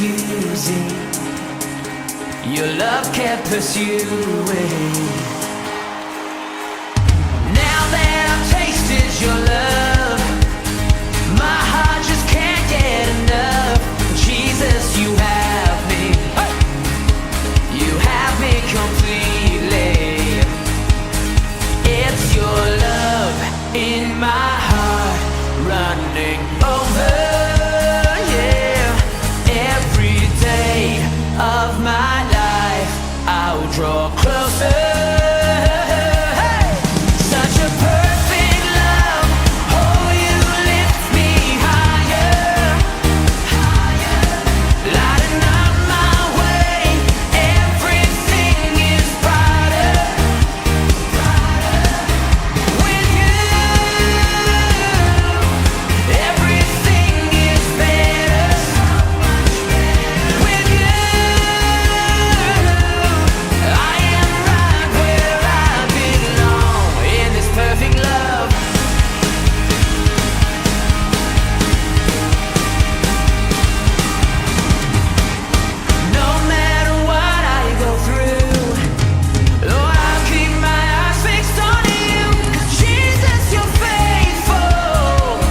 confusing. Your love kept pursuing. Now that I've tasted your love, my heart just can't get enough. Jesus, you have me. You have me completely. It's your love in my heart running over, yeah. Every day of my life I'll draw closer. Such a perfect love. Oh, you lift me higher, higher. Lighting up my way. Everything is brighter, brighter. With you, everything is better, so much better. With you, I am right where I belong in this perfect love. No matter what I go through, Lord, I'll keep my eyes fixed on you. 'Cause Jesus, you're faithful,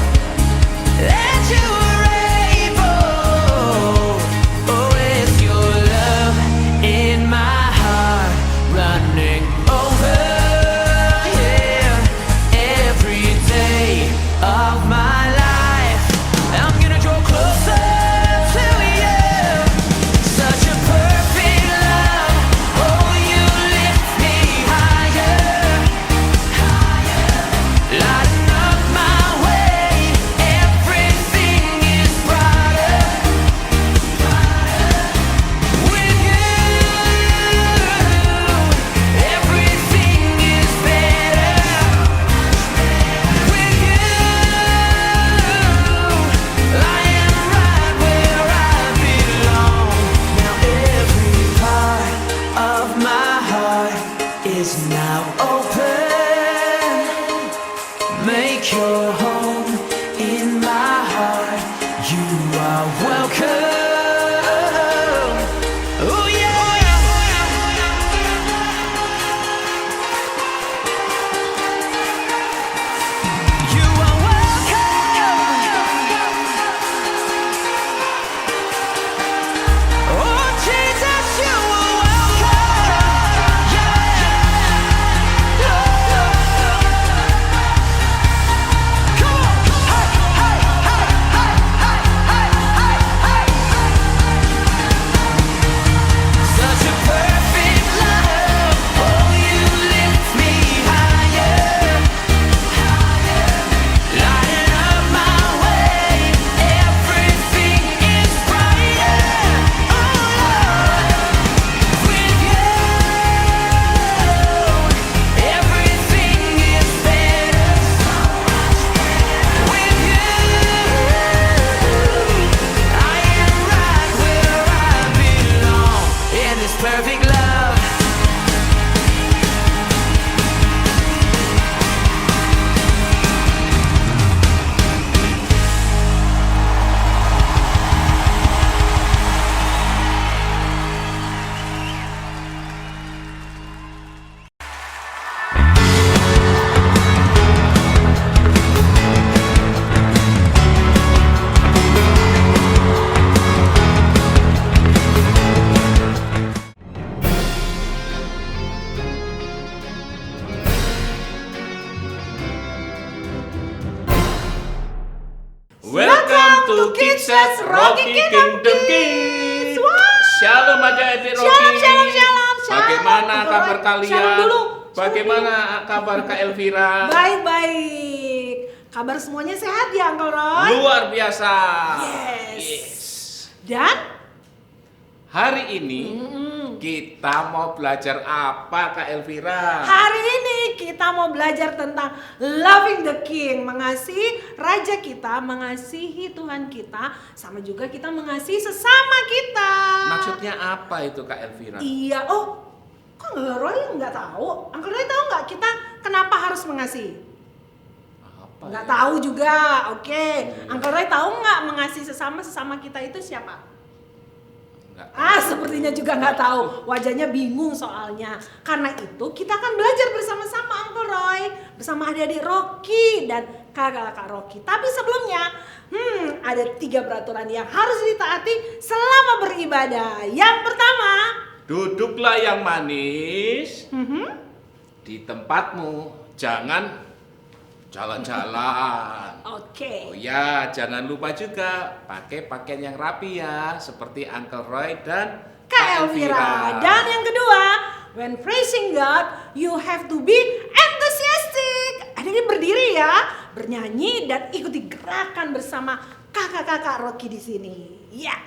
that you are able. Oh, it's your love in my heart running over, yeah. Every day of my life I'm gonna draw closer to you. Such a perfect love. Oh, you lift me higher, higher. Lighting up my way. Everything is brighter, brighter. With you, everything is better. With you, I am right where I belong. Now every part of my heart is now open. Make your home in my heart. You are welcome. Oh yeah. You are welcome. Oh Jesus, you are welcome. Yeah. Come on. Hey, hey, hey, hey, hey, hey, hey, hey. Such a perfect love. Oh, you lift me higher, higher. Lighting up my way. Everything is brighter. Oh Lord, with you, everything is better, so much better. With you, I am right where I belong in this perfect love. Welcome to Kidsas Rocky Kingdom Kids. Shalom adik-adik Rocky. Shalom, shalom. Bagaimana kabar kalian? Shalom dulu. Bagaimana kabar Kak Elvira? Baik. Kabar semuanya sehat ya, Uncle Roy? Luar biasa. Yes. Dan hari ini kita mau belajar apa Kak Elvira? hari ini kita mau belajar tentang loving the King, mengasihi Raja kita, mengasihi Tuhan kita, sama juga kita mengasihi sesama kita. Maksudnya apa itu Kak Elvira? Iya, kok Uncle Roy nggak tahu? Uncle Roy tahu nggak kita kenapa harus mengasihi? Apa Nggak ya? tahu juga, oke. Uncle Roy tahu nggak mengasihi sesama kita itu siapa? Sepertinya juga nggak tahu. Wajahnya bingung soalnya. Karena itu kita akan belajar bersama-sama Uncle Roy, bersama adik-adik Rocky dan kakak-kakak Rocky. Tapi sebelumnya, ada 3 peraturan yang harus ditaati selama beribadah. Yang pertama, duduklah yang manis di tempatmu, jangan jalan-jalan. Oke. Oh ya, jangan lupa juga pakai pakaian yang rapi ya, seperti Uncle Roy dan Kak Elvira. Dan yang kedua, when praising God, you have to be enthusiastic. Adik-adik berdiri ya, bernyanyi dan ikuti gerakan bersama kakak-kakak Rocky di sini. Ya.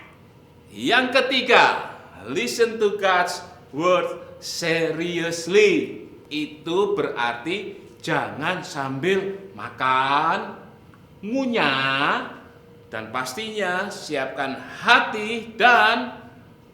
Yang ketiga, listen to God's word seriously. Itu berarti jangan sambil makan, ngunyah, dan pastinya siapkan hati dan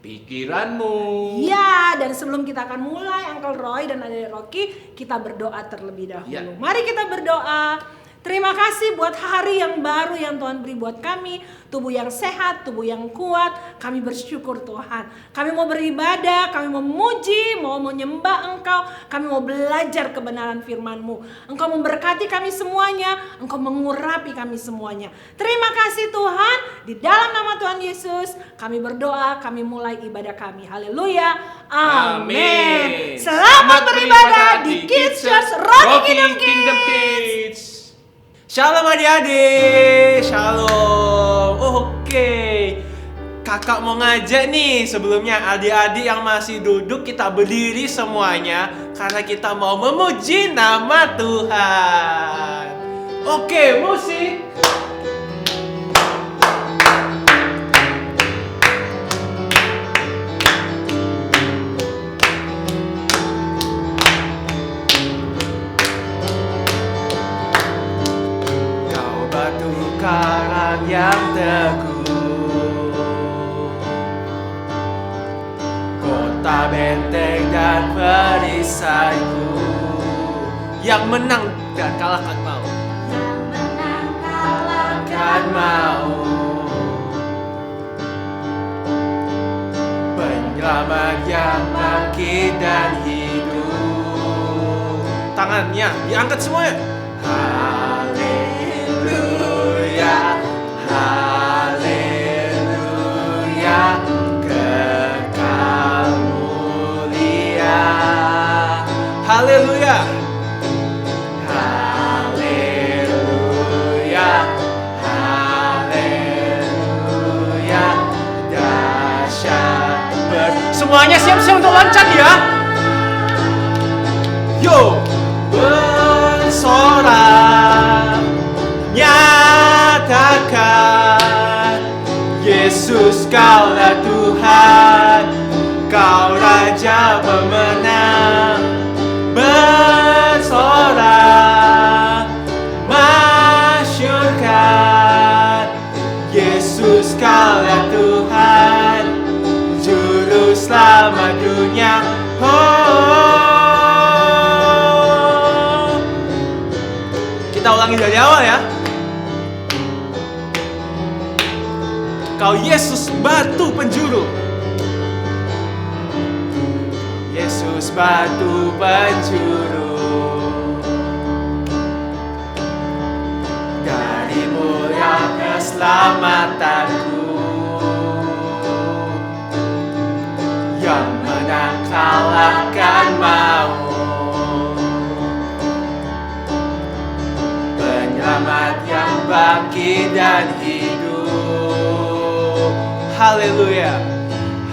pikiranmu. Ya, dan sebelum kita akan mulai Uncle Roy dan adik Rocky, kita berdoa terlebih dahulu. Ya. Mari kita berdoa. Terima kasih buat hari yang baru yang Tuhan beri buat kami. Tubuh yang sehat, tubuh yang kuat. Kami bersyukur Tuhan. Kami mau beribadah, kami mau memuji, mau menyembah Engkau. Kami mau belajar kebenaran firman-Mu. Engkau memberkati kami semuanya. Engkau mengurapi kami semuanya. Terima kasih Tuhan. Di dalam nama Tuhan Yesus, kami berdoa, kami mulai ibadah kami. Haleluya. Amin. Selamat beribadah di Kids Church Rocky Kingdom Kids. Shalom adik-adik, shalom. Oke, kakak mau ngajak nih sebelumnya adik-adik yang masih duduk kita berdiri semuanya karena kita mau memuji nama Tuhan. Oke, musik. Karang yang teguh, kota benteng dan perisaiku, yang menang dan kalahkan mau, Yang menang kalahkan mau, penyelamat yang bangkit dan hidup. Tangannya diangkat semuanya. Haleluya, kekal mulia. Haleluya, haleluya, haleluya, dahsyat semuanya siap-siap untuk loncat ya. Yo, bersorak, nyatakan Yesus kaulah Tuhan, Kau Raja pemenang. Bersorak, masyurkan Yesus kaulah Tuhan, Juru Selamat dunia. Kita ulangi dari awal ya. Kau Yesus batu penjuru, Yesus batu penjuru, dari mulia keselamatanku, yang menang kalahkan maut, penyelamat yang bangkit dan hidup. Haleluya,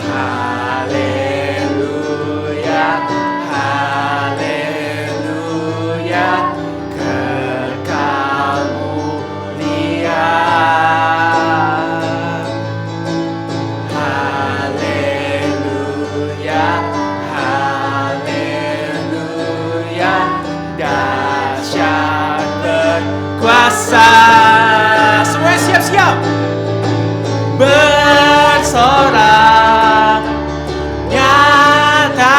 haleluya, haleluya, kekal mulia. Haleluya, haleluya, dahsyat berkuasa. Semuanya siap-siap. Bersorak, nyatakan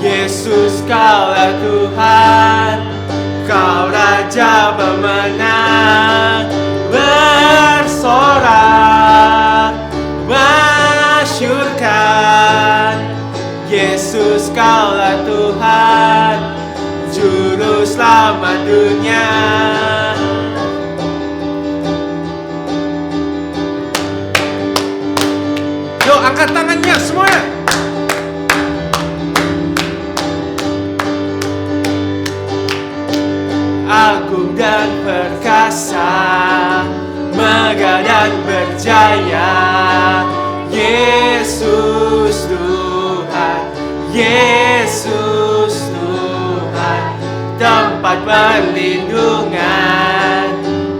Yesus kaulah Tuhan, Kau Raja pemenang. Bersorak, angkat tangannya semuanya. Agung dan perkasa, megah dan berjaya, Yesus Tuhan, Yesus Tuhan, tempat perlindungan,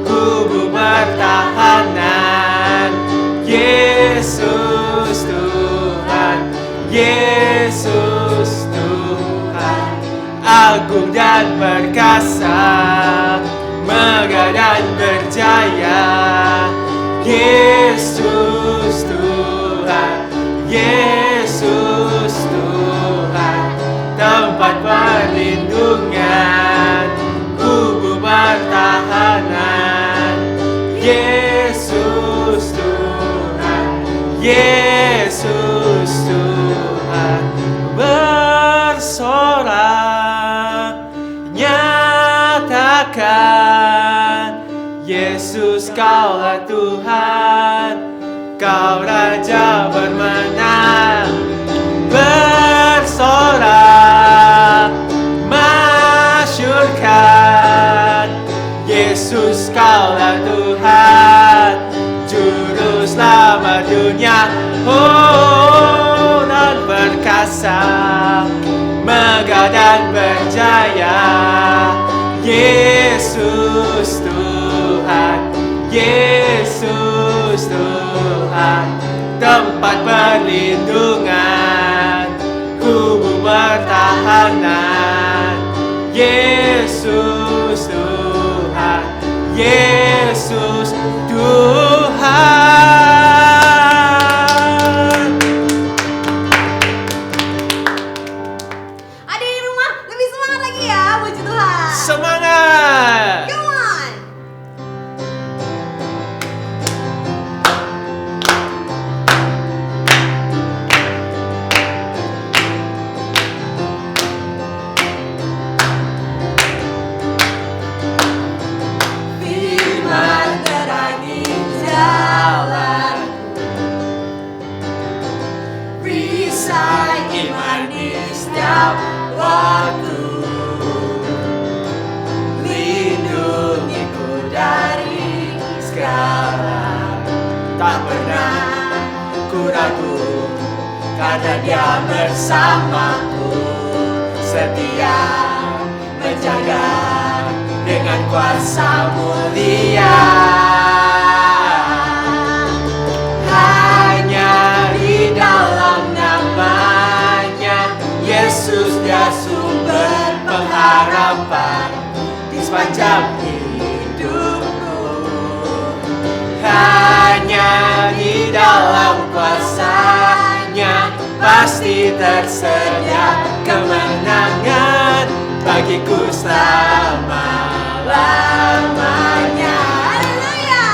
kubu pertahanan, Yesus Tuhan, Yesus Tuhan, agung dan perkasa, megah dan berjaya, Yesus Tuhan, Yesus Tuhan, tempat perlindungan, kubu pertahanan, Yesus Tuhan, Yesus Tuhan, bersorak nyatakan, Yesus kaulah Tuhan, Kau Raja bermenang. Bersorak masyurkan, Yesus kaulah Tuhan, Juru Selamat dunia. Oh, dan perkasa, megah dan berjaya, Yesus Tuhan, Yesus Tuhan, tempat perlindungan, kubu pertahanan, Yesus Tuhan, Yesus Tuhan. Ada di rumah, lebih semangat lagi ya, puji Tuhan. Semangat! Come on. Firman terangi jalan, perisai iman di setiap waktu, lindungiku dari segala. Tak pernah ku ragu, karena Dia bersamaku, setia menjaga dengan kuasa mulia. Hanya di dalam namanya, Yesus Dia sumber pengharapan di sepanjang hidupku. Hanya di dalam kuasa-Nya pasti tersedia kemenangan bagiku selama-lamanya. Haleluya.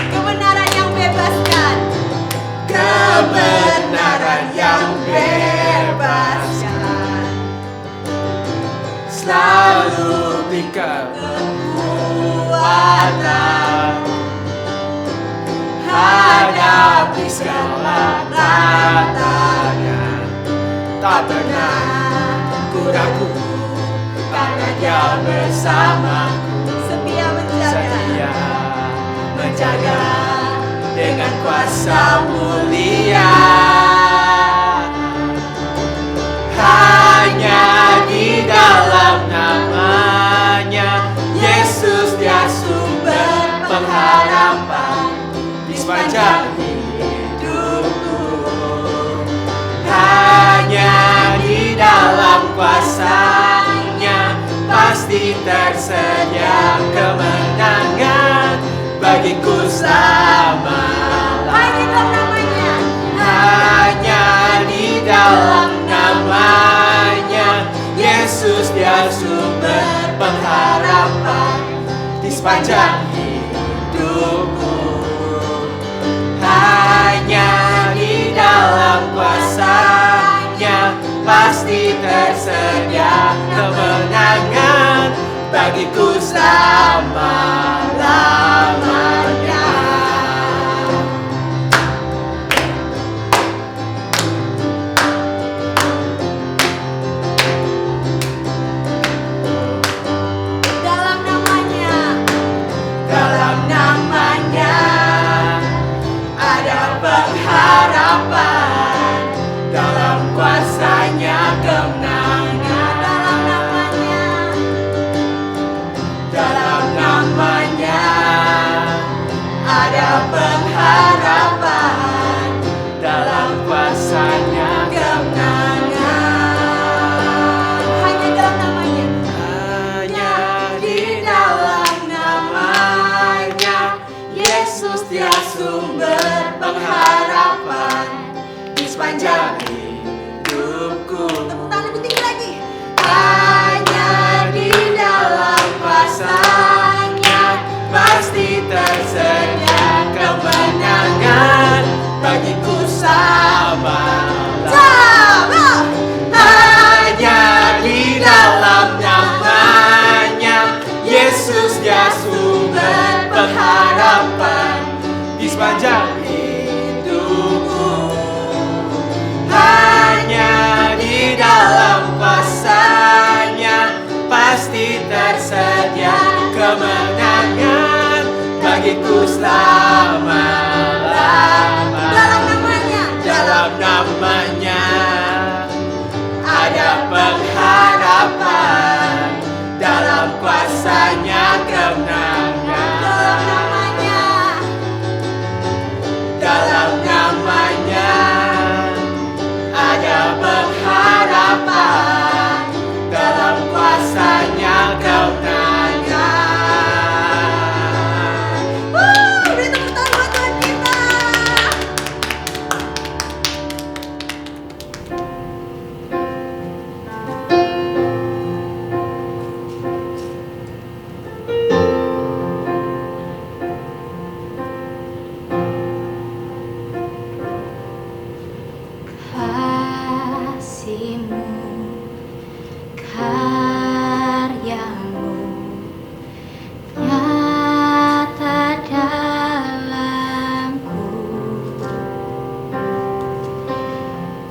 Kebenaran yang bebaskan. Kebenaran yang bebaskan. selalu berikan kekuatan hadapi segala tantangan. Tak pernah ku ragu, karena Dia bersamaku, Setia menjaga. setia menjaga dengan kuasa mulia. Hanya di dalam namanya, Yesus Dia sumber pengharapan di sepanjang hidupku. Hanya di dalam kuasa-Nya pasti tersedia kemenangan bagiku selama-lamanya. Hanya di dalam namanya, Yesus Dia sumber pengharapan di sepanjang hidupku. Hanya di dalam kuasa-Nya pasti tersedia kemenangan bagiku selama-lamanya. Dalam namanya Dalam namanya ada pengharapan, dalam kuasanya kemenangan. dalam namanya Dalam namanya ada pengharapan, dalam kuasanya kemenangan. hanya dalam namanya Hanya di dalam namanya Yesus dia sumber pengharapan di sepanjang hidupku. tepuk tangan lebih tinggi lagi. Hanya di dalam kuasanya pasti tersedia kemenangan bagiku selama-lamanya. Hanya di dalam namanya Yesus dia sumber pengharapan di sepanjang hidupku. Hanya di dalam kuasanya pasti tersedia kemenangan bagiku selama-lamanya. Dalam namanya Dalam namanya ada pengharapan, dalam kuasanya kemenangan. dalam namanya Dalam namanya ada pengharapan, dalam kuasanya kemenangan. beri tepuk tangan buat Tuhan kita. Kasih-Mu, karya-Mu nyata dalamku.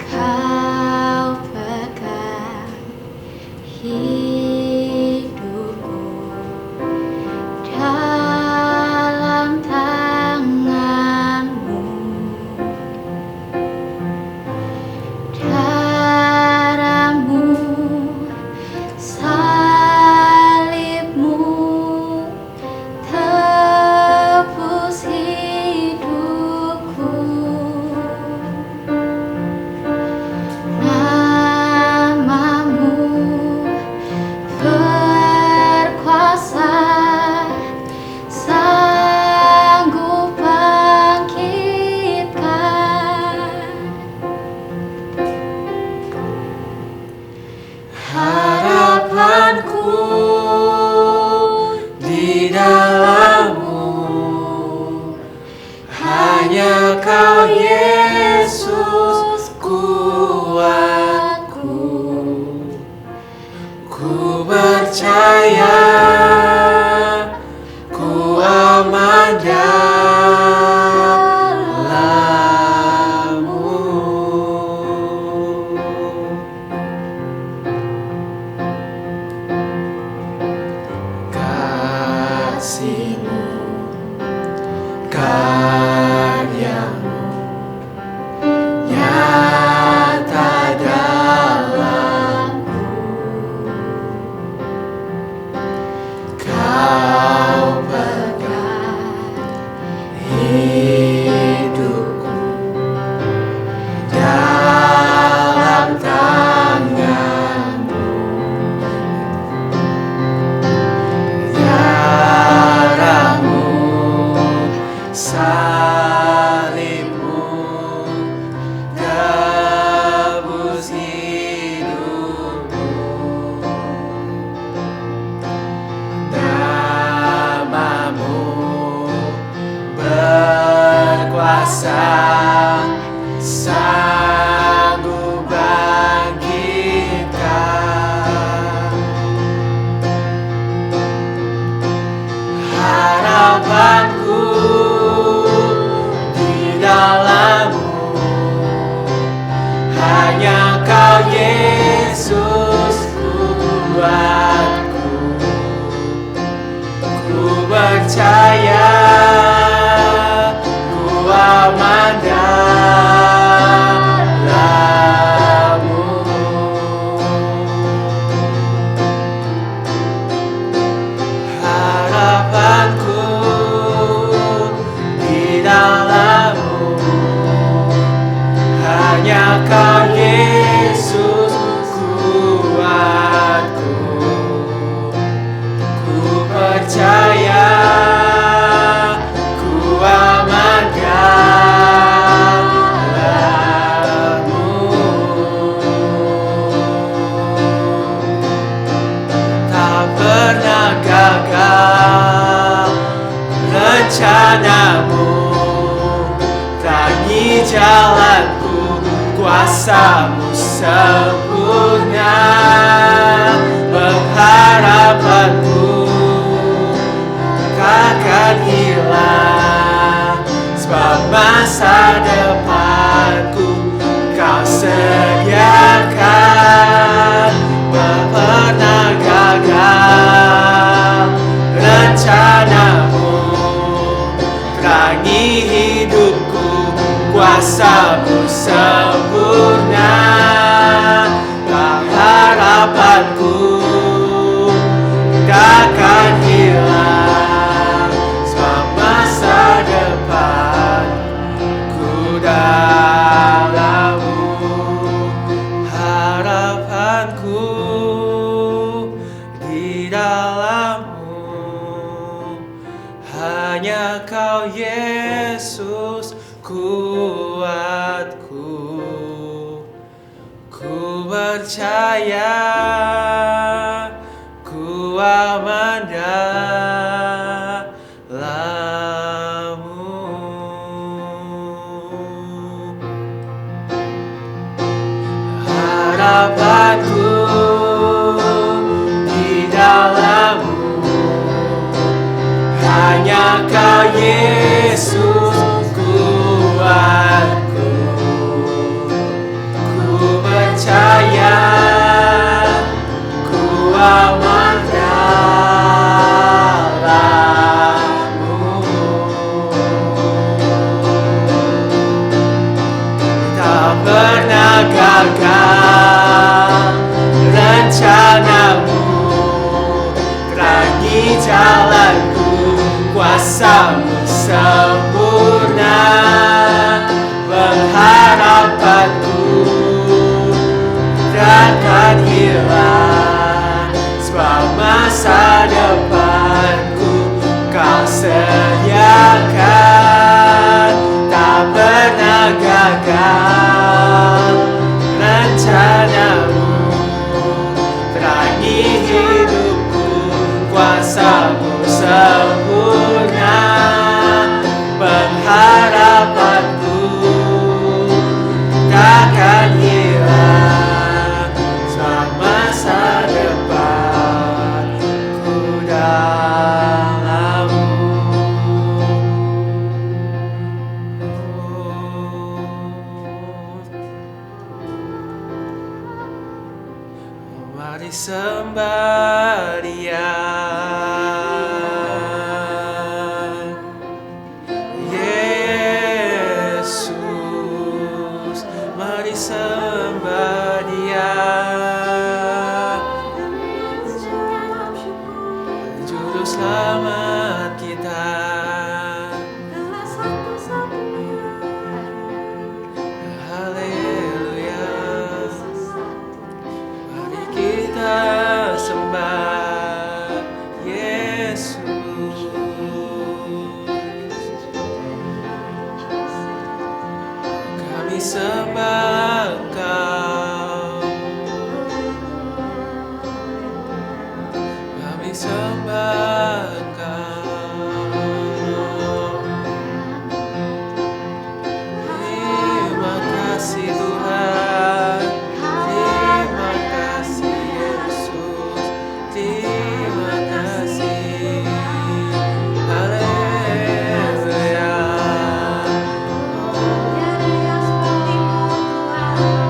Kau pegang hidupku dalam tangan-Mu. Darah-Mu, salib-Mu tebus hidupku. Nama-Mu berkuasa, sanggup bangkitkan. Harapanku di dalam-Mu, hanya Kau Yesus kuatku. Ku percaya, ku aman dalam-Mu. Kasih-Mu, karya-Mu nyata dalamku. kuasa-Mu sempurna. Pengharapanku takkan hilang, sebab masa depanku Kau sediakan. Pernah gagal rencana-Mu, terangi hidupku, kuasa-Mu sempurna. Harapanku takkan hilang, sebab masa depanku dalam-Mu. Harapanku di dalam-Mu, hanya Kau Yesus kuatku. Ku percaya, ku aman dalam-Mu. Harapanku di dalam-Mu, hanya Kau Yesus kuatku. Ku percaya, ku aman dalam-Mu. Tak pernah gagal rencana-Mu, terangi jalanku, kuasa-Mu sempurna. Pengharapanku takkan hilang, sebab masa depanku Kau sediakan. Tak pernah gagal rencana-Mu, terangi hidupku, kuasa-Mu sempurna. Pengharapanku takkan hilang, sebab masa depanku dalam-Mu. Mari sembah Dia, Yesus. Mari sembah Dia, Juru Selamat kita. Haleluya. Mari kita sembah Yesus. Kami sembah Engkau, kami sembah Engkau. Terima kasih Tuhan, terima kasih Yesus, terima kasih. Haleluya.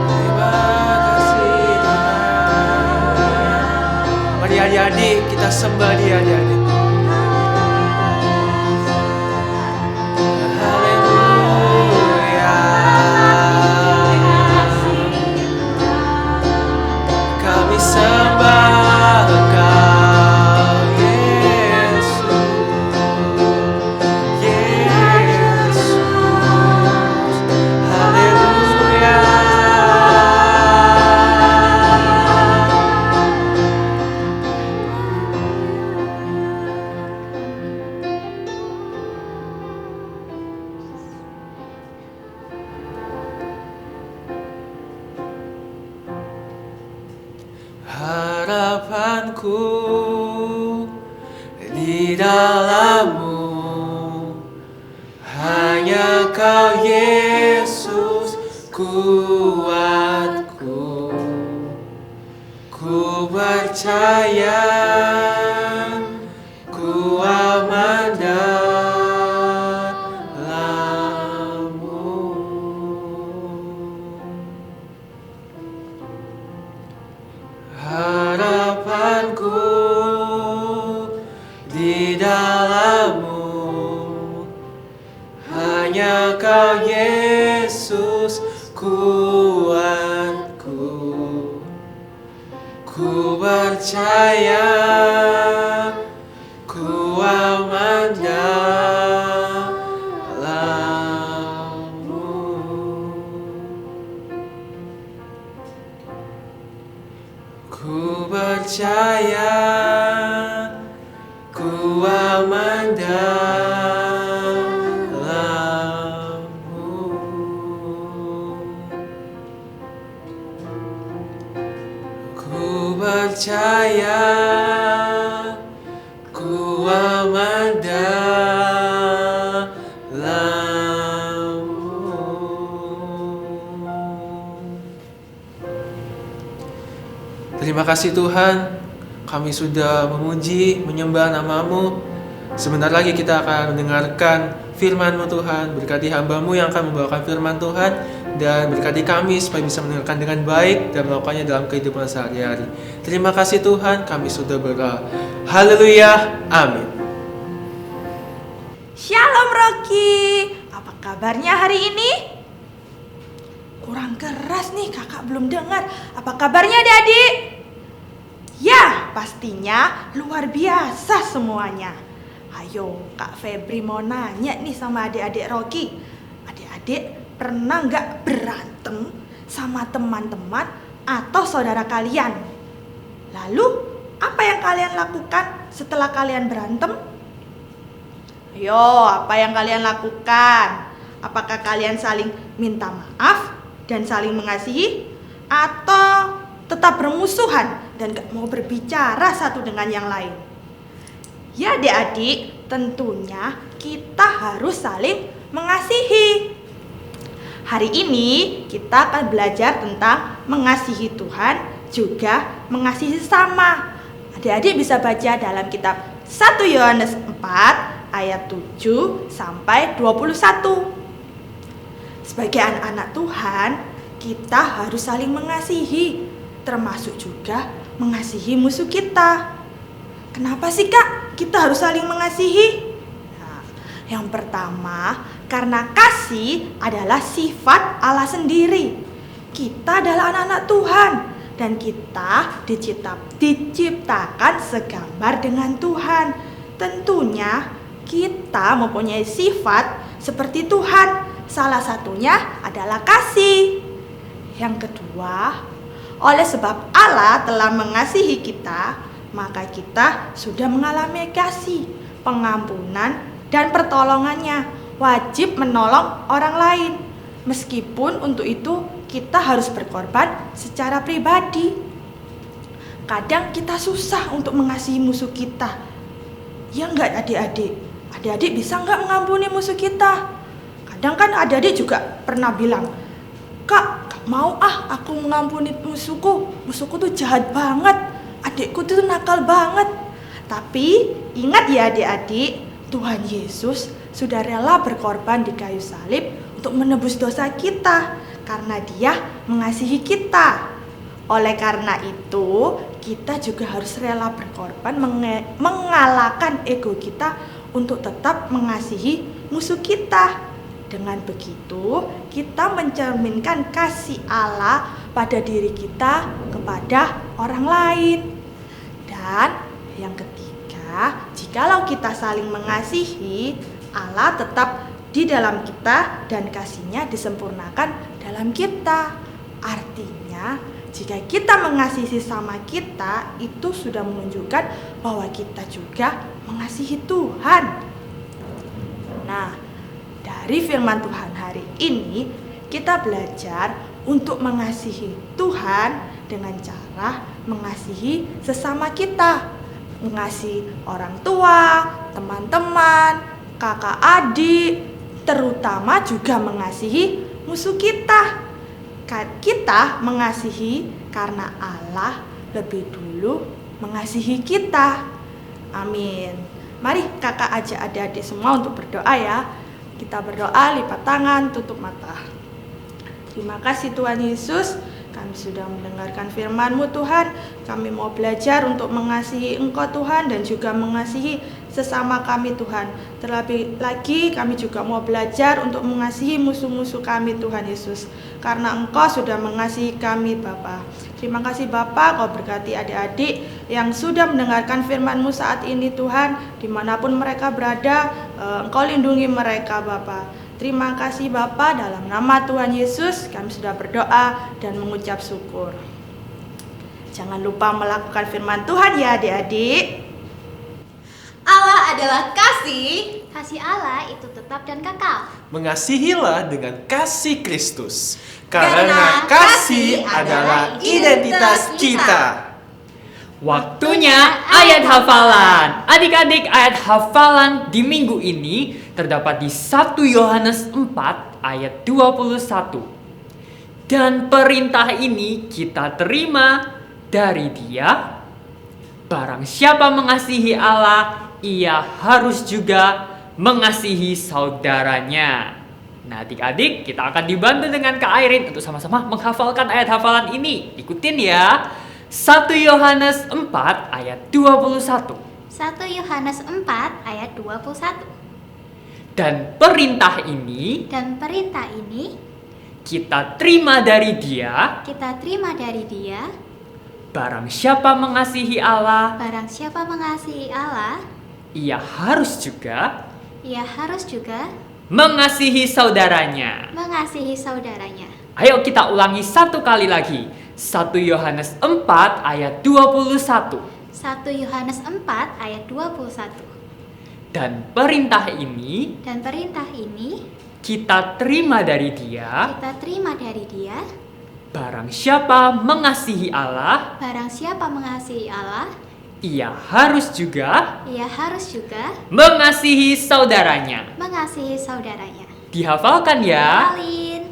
Terima kasih Tuhan. Mari adik-adik kita sembah Dia, adik-adik. Haleluya. Kami sembah Engkau, Yesus, Yesus. Haleluya. Harapanku di dalam-Mu, hanya Kau Yesus kuat. Ku percaya, ku aman dalam-Mu. Harapanku di dalam-Mu, hanya Kau Yesus kuatku. Ku percaya, ku aman dalam-Mu. Ku percaya, ku aman dalam-Mu. Ku percaya, ku aman dalam-Mu. Terima kasih Tuhan, kami sudah memuji, menyembah nama-Mu. Sebentar lagi kita akan mendengarkan firman-Mu Tuhan. Berkati hamba-Mu yang akan membawakan firman Tuhan, dan berkati kami supaya bisa mendengarkan dengan baik dan melakukannya dalam kehidupan sehari-hari. Terima kasih Tuhan, kami sudah berdoa. Haleluya, amin. Shalom Rocky, apa kabarnya hari ini? Kurang keras nih, kakak belum dengar. Apa kabarnya adik-adik? Ya, pastinya luar biasa semuanya. Ayo, Kak Febri mau nanya nih sama adik-adik Rocky. Adik-adik pernah nggak berantem sama teman-teman atau saudara kalian? Lalu, apa yang kalian lakukan setelah kalian berantem? Ayo, apa yang kalian lakukan? Apakah kalian saling minta maaf dan saling mengasihi? Atau tetap bermusuhan dan gak mau berbicara satu dengan yang lain? Ya adik-adik, tentunya kita harus saling mengasihi. Hari ini kita akan belajar tentang mengasihi Tuhan, juga mengasihi sesama. Adik-adik bisa baca dalam kitab 1 Yohanes 4 ayat 7 sampai 21. Sebagai anak-anak Tuhan, kita harus saling mengasihi, termasuk juga mengasihi musuh kita. Kenapa sih Kak kita harus saling mengasihi? Nah, yang pertama, karena kasih adalah sifat Allah sendiri. Kita adalah anak-anak Tuhan dan kita diciptakan segambar dengan Tuhan. Tentunya kita mempunyai sifat seperti Tuhan. Salah satunya adalah kasih. Yang kedua, oleh sebab Allah telah mengasihi kita, maka kita sudah mengalami kasih, pengampunan, dan pertolongannya. Wajib menolong orang lain. Meskipun untuk itu kita harus berkorban secara pribadi. Kadang kita susah untuk mengasihi musuh kita. Ya enggak adik-adik? Adik-adik bisa enggak mengampuni musuh kita? Kadang kan adik-adik juga pernah bilang, Kak, gak mau aku mengampuni musuhku. Musuhku tuh jahat banget. Adikku tuh nakal banget. Tapi ingat ya adik-adik, Tuhan Yesus sudah rela berkorban di kayu salib untuk menebus dosa kita, karena Dia mengasihi kita. Oleh karena itu, kita juga harus rela berkorban, mengalahkan ego kita untuk tetap mengasihi musuh kita. Dengan begitu, kita mencerminkan kasih Allah pada diri kita kepada orang lain. Dan yang ketiga, jikalau kita saling mengasihi, Allah tetap di dalam kita dan kasih-Nya disempurnakan dalam kita. Artinya, jika kita mengasihi sesama kita, itu sudah menunjukkan bahwa kita juga mengasihi Tuhan. Nah, dari firman Tuhan hari ini, kita belajar untuk mengasihi Tuhan dengan cara mengasihi sesama kita. Mengasihi orang tua, teman-teman, kakak adik, terutama juga mengasihi musuh kita. Kita mengasihi karena Allah lebih dulu mengasihi kita. Amin. Mari kakak ajak adik-adik semua untuk berdoa ya. Kita berdoa, lipat tangan, tutup mata. Terima kasih Tuhan Yesus, kami sudah mendengarkan firman-Mu Tuhan. Kami mau belajar untuk mengasihi Engkau Tuhan dan juga mengasihi sesama kami Tuhan. Terlebih lagi kami juga mau belajar untuk mengasihi musuh-musuh kami Tuhan Yesus. Karena Engkau sudah mengasihi kami Bapa. Terima kasih Bapa, Kau berkati adik-adik yang sudah mendengarkan firman-Mu saat ini Tuhan. Dimanapun mereka berada, Engkau lindungi mereka Bapa. Terima kasih Bapa, dalam nama Tuhan Yesus kami sudah berdoa dan mengucap syukur. Jangan lupa melakukan firman Tuhan ya adik-adik. Allah adalah kasih. Kasih Allah itu tetap dan kekal. Mengasihilah dengan kasih Kristus. Karena kasih adalah identitas kita. Waktunya ayat hafalan. Adik-adik, ayat hafalan di minggu ini terdapat di 1 Yohanes 4 ayat 21. Dan perintah ini kita terima dari Dia. Barang siapa mengasihi Allah, ia harus juga mengasihi saudaranya. Nah adik-adik, kita akan dibantu dengan Kak Airin untuk sama-sama menghafalkan ayat hafalan ini. Ikutin ya. 1 Yohanes 4 ayat 21. 1 Yohanes 4 ayat 21. Dan perintah ini kita terima dari Dia. Barang siapa mengasihi Allah, ia harus juga mengasihi saudaranya. Ayo kita ulangi satu kali lagi. 1 Yohanes 4 ayat 21. 1 Yohanes 4 ayat 21. Dan perintah ini kita terima dari Dia. Barang siapa mengasihi Allah, ia harus juga mengasihi saudaranya. Dihafalkan ya. Alin.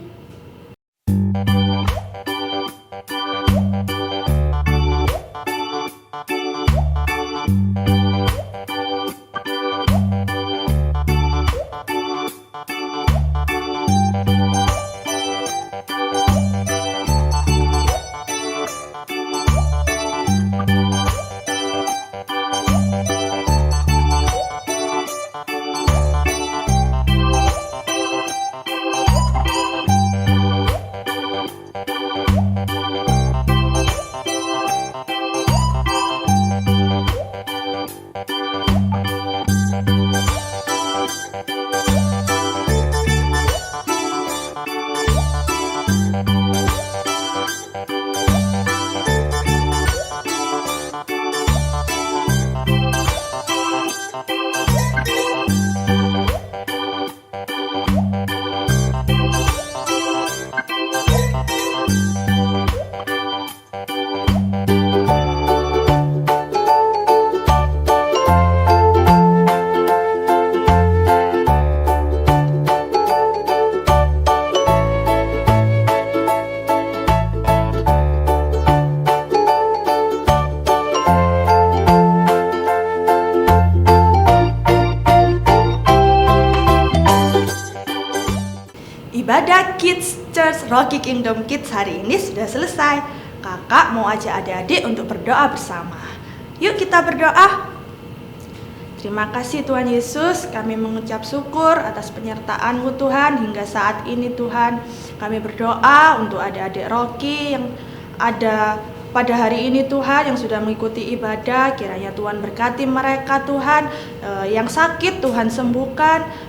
Ibadah Kids Church Rocky Kingdom Kids hari ini sudah selesai. Kakak mau ajak adik-adik untuk berdoa bersama. Yuk kita berdoa. Terima kasih Tuhan Yesus, kami mengucap syukur atas penyertaan-Mu Tuhan hingga saat ini Tuhan. Kami berdoa untuk adik-adik Rocky yang ada pada hari ini Tuhan, yang sudah mengikuti ibadah. Kiranya Tuhan berkati mereka Tuhan. Yang sakit Tuhan sembuhkan,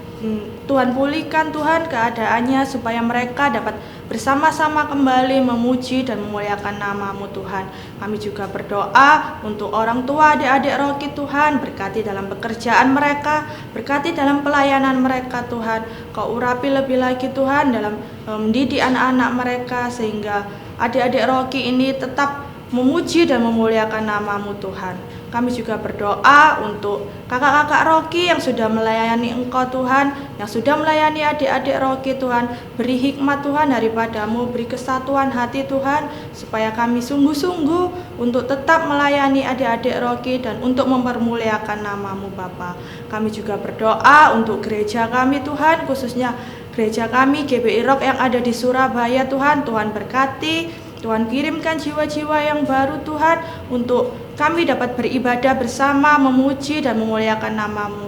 Tuhan pulihkan Tuhan keadaannya supaya mereka dapat bersama-sama kembali memuji dan memuliakan nama-Mu Tuhan. Kami juga berdoa untuk orang tua adik-adik Rocky Tuhan, berkati dalam pekerjaan mereka, berkati dalam pelayanan mereka Tuhan. Kau urapi lebih lagi Tuhan dalam mendidik anak-anak mereka, sehingga adik-adik Rocky ini tetap memuji dan memuliakan nama-Mu Tuhan. Kami juga berdoa untuk kakak-kakak Rocky yang sudah melayani Engkau Tuhan, yang sudah melayani adik-adik Rocky Tuhan. Beri hikmat Tuhan daripada-Mu, beri kesatuan hati Tuhan, supaya kami sungguh-sungguh untuk tetap melayani adik-adik Rocky dan untuk mempermuliakan nama-Mu Bapa. Kami juga berdoa untuk gereja kami Tuhan, khususnya gereja kami GBI Rock yang ada di Surabaya Tuhan. Tuhan berkati, Tuhan kirimkan jiwa-jiwa yang baru Tuhan, untuk kami dapat beribadah bersama, memuji dan memuliakan nama-Mu.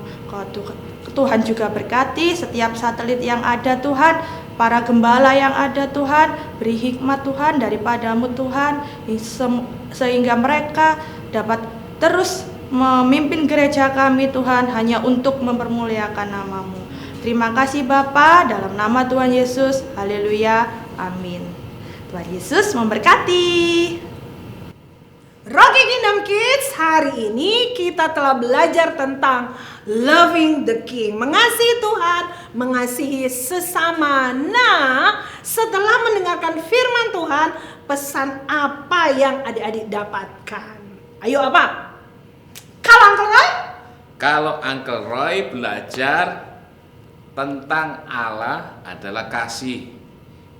Tuhan juga berkati setiap satelit yang ada Tuhan, para gembala yang ada Tuhan. Beri hikmat Tuhan daripada-Mu Tuhan, sehingga mereka dapat terus memimpin gereja kami Tuhan, hanya untuk mempermuliakan nama-Mu. Terima kasih Bapa, dalam nama Tuhan Yesus. Haleluya, amin. Tuhan Yesus memberkati. Rocky Kingdom Kids, hari ini kita telah belajar tentang loving the King, mengasihi Tuhan, mengasihi sesama. Nah, setelah mendengarkan firman Tuhan, pesan apa yang adik-adik dapatkan? Ayo apa? Kalau Uncle Roy? Kalau Uncle Roy belajar tentang Allah adalah kasih.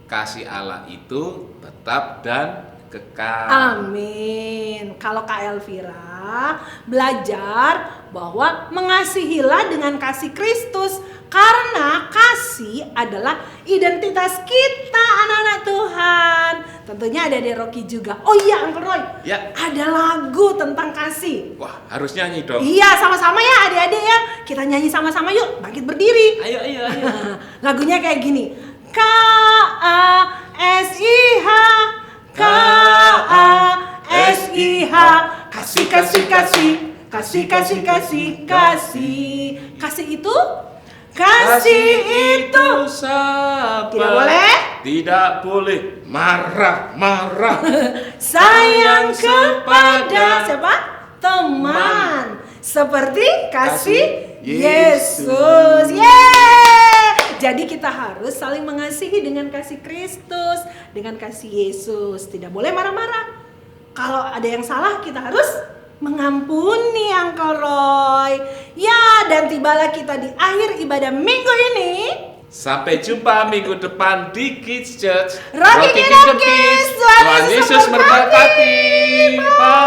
Kasih Allah itu tetap dan kekal. Amin. Kalau Kak Elvira belajar bahwa mengasihilah dengan kasih Kristus, karena kasih adalah identitas kita anak-anak Tuhan. Tentunya ada di Rocky juga. Oh iya Uncle Roy, Ya. ada lagu tentang kasih. Wah, harus nyanyi dong. Iya, sama-sama ya adik-adik ya. Kita nyanyi sama-sama yuk, bangkit berdiri. Ayo. Nah, lagunya kayak gini. K-A-S-I-H, K-A-S-I-H, kasih, kasih, kasih, kasih, kasih, kasih, kasih. Kasih itu? Kasih itu sabar. tidak boleh Tidak boleh marah. sayang kepada siapa? Teman. Seperti kasih Yesus. Yeay! Jadi kita harus saling mengasihi dengan kasih Kristus, dengan kasih Yesus. Tidak boleh marah-marah. Kalau ada yang salah, kita harus mengampuni Uncle Roy. Ya, dan tibalah kita di akhir ibadah minggu ini. Sampai jumpa minggu depan di Kids Church. Rocky Kingdom Kids. Tuhan Tuhan Yesus memberkati. Bye.